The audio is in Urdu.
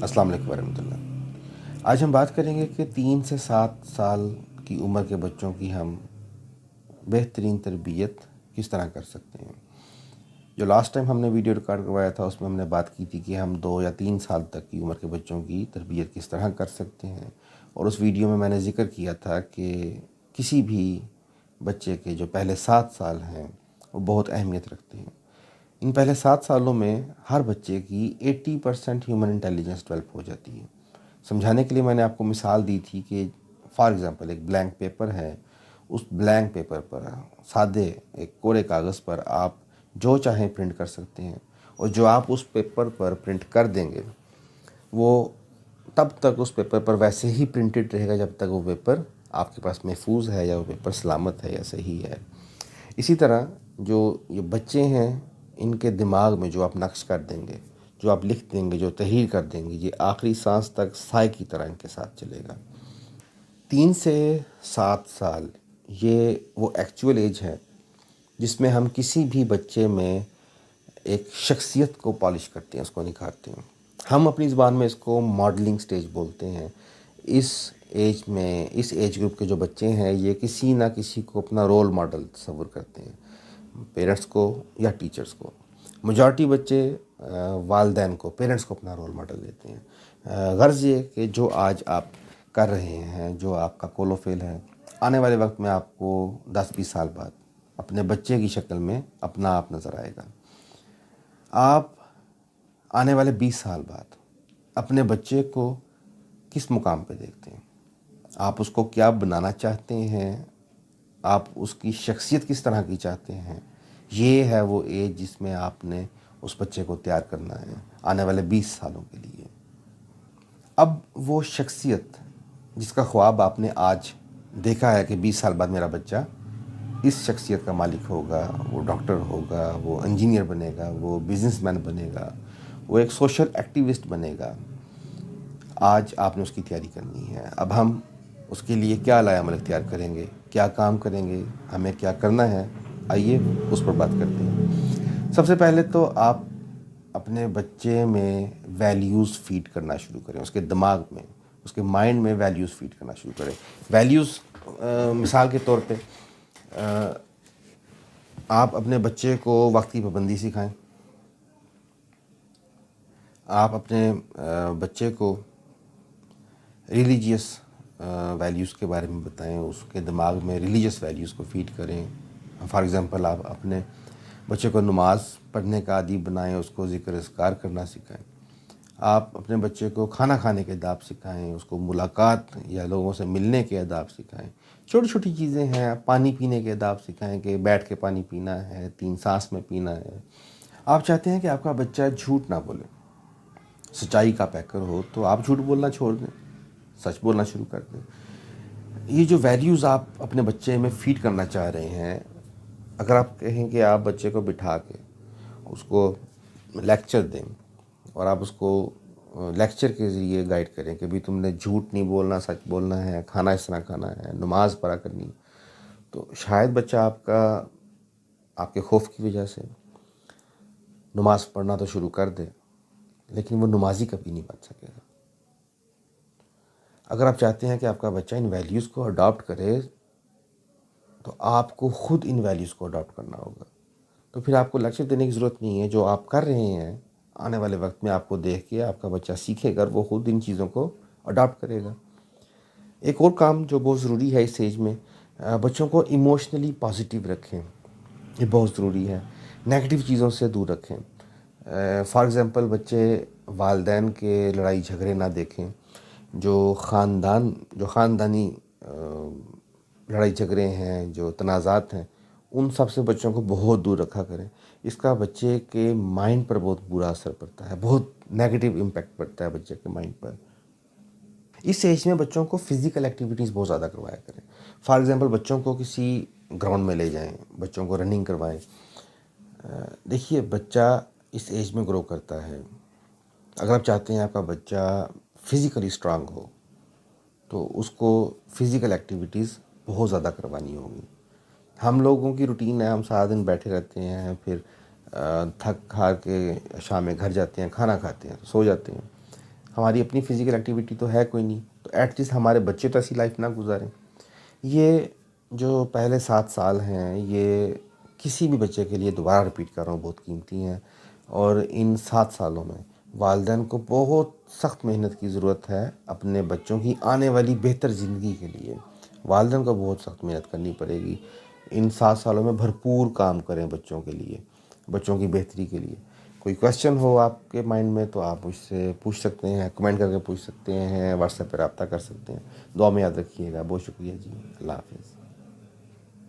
السلام علیکم ورحمۃ اللہ۔ آج ہم بات کریں گے کہ 3 سے 7 سال کی عمر کے بچوں کی ہم بہترین تربیت کس طرح کر سکتے ہیں۔ جو لاسٹ ٹائم ہم نے ویڈیو ریکارڈ کروایا تھا اس میں ہم نے بات کی تھی کہ ہم 2 یا 3 سال تک کی عمر کے بچوں کی تربیت کس طرح کر سکتے ہیں، اور اس ویڈیو میں نے ذکر کیا تھا کہ کسی بھی بچے کے جو پہلے 7 سال ہیں وہ بہت اہمیت رکھتے ہیں۔ ان پہلے 7 سالوں میں ہر بچے کی 80% ہیومن انٹیلیجنس ڈیولپ ہو جاتی ہے۔ سمجھانے کے لیے میں نے آپ کو مثال دی تھی کہ فار ایگزامپل ایک بلینک پیپر ہے، اس بلینک پیپر پر سادے ایک کوڑے کاغذ پر آپ جو چاہیں پرنٹ کر سکتے ہیں، اور جو آپ اس پیپر پر پرنٹ کر دیں گے وہ تب تک اس پیپر پر ویسے ہی پرنٹڈ رہے گا جب تک وہ پیپر آپ کے پاس محفوظ ہے یا وہ پیپر سلامت ہے یا صحیح ہے۔ اسی طرح جو یہ بچے ہیں ان کے دماغ میں جو آپ نقش کر دیں گے، جو آپ لکھ دیں گے، جو تحریر کر دیں گے، یہ آخری سانس تک سائے کی طرح ان کے ساتھ چلے گا۔ 3 سے 7 سال یہ وہ ایکچول ایج ہے جس میں ہم کسی بھی بچے میں ایک شخصیت کو پالش کرتے ہیں، اس کو نکھارتے ہیں۔ ہم اپنی زبان میں اس کو ماڈلنگ سٹیج بولتے ہیں۔ اس ایج میں اس ایج گروپ کے جو بچے ہیں یہ کسی نہ کسی کو اپنا رول ماڈل تصور کرتے ہیں، پیرنٹس کو یا ٹیچرز کو۔ میجارٹی بچے والدین کو، پیرنٹس کو اپنا رول ماڈل لیتے ہیں۔ غرض یہ کہ جو آج آپ کر رہے ہیں، جو آپ کا قول و فعل ہے، آنے والے وقت میں آپ کو 10-20 سال بعد اپنے بچے کی شکل میں اپنا آپ نظر آئے گا۔ آپ آنے والے 20 سال بعد اپنے بچے کو کس مقام پہ دیکھتے ہیں؟ آپ اس کو کیا بنانا چاہتے ہیں؟ آپ اس کی شخصیت کس طرح کی چاہتے ہیں؟ یہ ہے وہ ایج جس میں آپ نے اس بچے کو تیار کرنا ہے آنے والے 20 سالوں کے لیے۔ اب وہ شخصیت جس کا خواب آپ نے آج دیکھا ہے کہ 20 سال بعد میرا بچہ اس شخصیت کا مالک ہوگا، وہ ڈاکٹر ہوگا، وہ انجینئر بنے گا، وہ بزنس مین بنے گا، وہ ایک سوشل ایکٹیوسٹ بنے گا، آج آپ نے اس کی تیاری کرنی ہے۔ اب ہم اس کے لیے کیا لائے عمل اختیار کریں گے، کیا کام کریں گے، ہمیں کیا کرنا ہے، آئیے اس پر بات کرتے ہیں۔ سب سے پہلے تو آپ اپنے بچے میں ویلیوز فیڈ کرنا شروع کریں، اس کے دماغ میں، اس کے مائنڈ میں ویلیوز فیڈ کرنا شروع کریں۔ ویلیوز مثال کے طور پہ آپ اپنے بچے کو وقت کی پابندی سکھائیں، آپ اپنے بچے کو ریلیجیس ویلیوز کے بارے میں بتائیں، اس کے دماغ میں ریلیجیس ویلیوز کو فیڈ کریں۔ فار ایگزامپل آپ اپنے بچے کو نماز پڑھنے کا عادی بنائیں، اس کو ذکر اذکار کرنا سکھائیں۔ آپ اپنے بچے کو کھانا کھانے کے آداب سکھائیں، اس کو ملاقات یا لوگوں سے ملنے کے آداب سکھائیں۔ چھوٹی چھوٹی چیزیں ہیں، آپ پانی پینے کے آداب سکھائیں کہ بیٹھ کے پانی پینا ہے، 3 سانس میں پینا ہے۔ آپ چاہتے ہیں کہ آپ کا بچہ جھوٹ نہ بولے، سچائی کا پیکر ہو، تو آپ جھوٹ بولنا چھوڑ دیں، سچ بولنا شروع کر دیں۔ یہ جو ویلیوز آپ اپنے بچے میں فیڈ کرنا چاہ رہے ہیں، اگر آپ کہیں کہ آپ بچے کو بٹھا کے اس کو لیکچر دیں اور آپ اس کو لیکچر کے ذریعے گائیڈ کریں کہ بھی تم نے جھوٹ نہیں بولنا، سچ بولنا ہے، کھانا اس طرح کھانا ہے، نماز پڑھا کرنی، تو شاید بچہ آپ کے خوف کی وجہ سے نماز پڑھنا تو شروع کر دے، لیکن وہ نمازی کبھی نہیں بن سکے گا۔ اگر آپ چاہتے ہیں کہ آپ کا بچہ ان ویلیوز کو اڈاپٹ کرے تو آپ کو خود ان ویلیوز کو اڈاپٹ کرنا ہوگا۔ تو پھر آپ کو لیکچر دینے کی ضرورت نہیں ہے، جو آپ کر رہے ہیں آنے والے وقت میں آپ کو دیکھ کے آپ کا بچہ سیکھے گا، وہ خود ان چیزوں کو اڈاپٹ کرے گا۔ ایک اور کام جو بہت ضروری ہے اس ایج میں، بچوں کو ایموشنلی پازیٹیو رکھیں، یہ بہت ضروری ہے، نیگیٹو چیزوں سے دور رکھیں۔ فار ایگزامپل بچے والدین کے لڑائی جھگڑے نہ دیکھیں، جو خاندانی لڑائی جھگڑے ہیں، جو تنازعات ہیں، ان سب سے بچوں کو بہت دور رکھا کریں۔ اس کا بچے کے مائنڈ پر بہت برا اثر پڑتا ہے، بہت نیگیٹو امپیکٹ پڑتا ہے بچے کے مائنڈ پر۔ اس ایج میں بچوں کو فزیکل ایکٹیویٹیز بہت زیادہ کروایا کریں۔ فار ایگزامپل بچوں کو کسی گراؤنڈ میں لے جائیں، بچوں کو رننگ کروائیں۔ دیکھیے بچہ اس ایج میں گرو کرتا ہے، اگر آپ چاہتے ہیں آپ کا بچہ فزیکلی اسٹرانگ ہو تو اس کو فزیکل ایکٹیویٹیز بہت زیادہ کروانی ہوگی۔ ہم لوگوں کی روٹین ہے، ہم سارا دن بیٹھے رہتے ہیں، پھر تھک ہار کے شام میں گھر جاتے ہیں، کھانا کھاتے ہیں، سو جاتے ہیں۔ ہماری اپنی فزیکل ایکٹیویٹی تو ہے کوئی نہیں، تو ایٹ لیسٹ ہمارے بچے تو ایسی لائف نہ گزاریں۔ یہ جو پہلے 7 سال ہیں، یہ کسی بھی بچے کے لیے، دوبارہ رپیٹ کر رہا ہوں، بہت قیمتی ہیں، اور ان 7 سالوں میں والدین کو بہت سخت محنت کی ضرورت ہے اپنے بچوں کی آنے والی بہتر زندگی کے لیے۔ والدین کو بہت سخت محنت کرنی پڑے گی، ان 7 سالوں میں بھرپور کام کریں بچوں کے لیے، بچوں کی بہتری کے لیے۔ کوئی کویشچن ہو آپ کے مائنڈ میں تو آپ مجھ سے پوچھ سکتے ہیں، کمنٹ کر کے پوچھ سکتے ہیں، واٹس ایپ پہ رابطہ کر سکتے ہیں۔ دعا میں یاد رکھیے گا۔ بہت شکریہ جی، اللہ حافظ۔